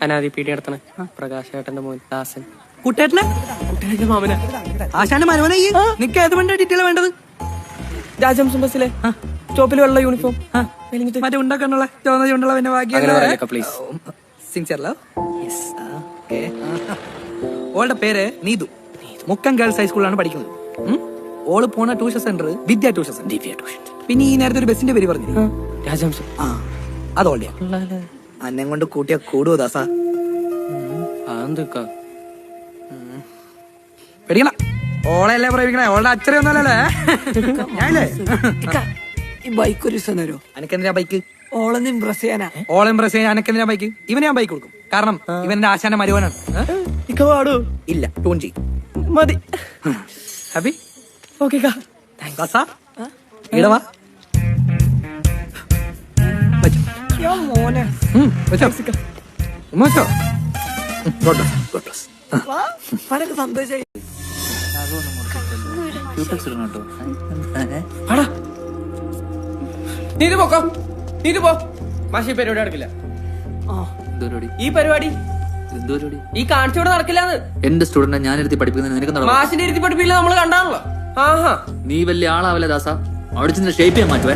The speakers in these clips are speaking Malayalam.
അനാദി പീടി നടത്തണ പ്രകാശേട്ടന്റെ മോൻ ദാസൻ. കുട്ടേട്ടനെ കുട്ടേട്ടന്റെ മാമന ആശാന്റെ മരുമന നിക്ക് ഏത് വേണ്ട ഡീറ്റെയിൽ വേണ്ടത്? രാജഹംസം ബസ്സിലെ ചോപ്പിൽ വെള്ള യൂണിഫോം മറ്റേ ഉണ്ടാക്കാനുള്ള ചോന്ന ചൂണ്ടുള്ള പിന്നെ ബാക്കി പ്ലീസ്. Sincere love. ഓളുടെ പേര് നീതു. മുക്കം ഗേൾസ് ഹൈസ്കൂളിലാണ് പഠിക്കുന്നത്. ഓള് പോണ ട്യൂഷൻ സെന്റർ വിദ്യ ട്യൂഷൻ സെന്റർ. പിന്നെ ഈ നേരത്തെ ഒരു ബസിന്റെ പേര് പറഞ്ഞു രാജഹംസം. അതോളിയാ അന്നെ കൊണ്ട് കൂട്ടിയാ കൂടുവോ ദാസാ? പേടിക്കണ ഓളെയല്ലേ പ്രയോഗിക്കണേ, ഓളുടെ അച്ഛനൊന്നല്ലേ ഞാനല്ലേ. ഈ ബൈക്ക് ഒരു ദിവസം തരുമോ? അനക്കെന്തിനാ ബൈക്ക്? ഓളൊന്ന് ഇമ്പ്രസ് ചെയ്യാനാ. ഓളെ ഇമ്പ്രസ് ചെയ്യാൻ അനക്കെന്തിനാ ബൈക്ക്? ഇവന് ഞാൻ ബൈക്ക് കൊടുക്കും, കാരണം ഇവന്റെ ആശാന്റെ മരുവനാണ്. പാടൂ ഇല്ല ടൂൺ ചെയ് മതി. ഹാപ്പി? ഓക്കെ ഇടവാ മോനെ ഉമ്മച്ചോ പടക്ക് സന്തോഷായി. നീത് പോക്കോ, നീത് പോ. മാഷി പരിപാടി നടക്കില്ല. ഈ പരിപാടി ഈ കാണിച്ചോടെ നടക്കില്ലാന്ന്. എന്റെ സ്റ്റുഡന്റ് ഞാൻ ഇരുത്തി പഠിപ്പിക്കുന്നത് നിനക്ക് മാഷിന്റെ ഇരുത്തി പഠിപ്പിക്കില്ല നമ്മള് കണ്ടാണല്ലോ. ആഹാ നീ വലിയ ആളാവല്ലേ ദാസ, അവിടെ ചെന്ന് ഷേപ്പ് ചെയ്യാൻ മാറ്റുവേ.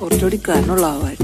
കുറച്ചുകൂടി കാരണമുള്ള ആവാൻ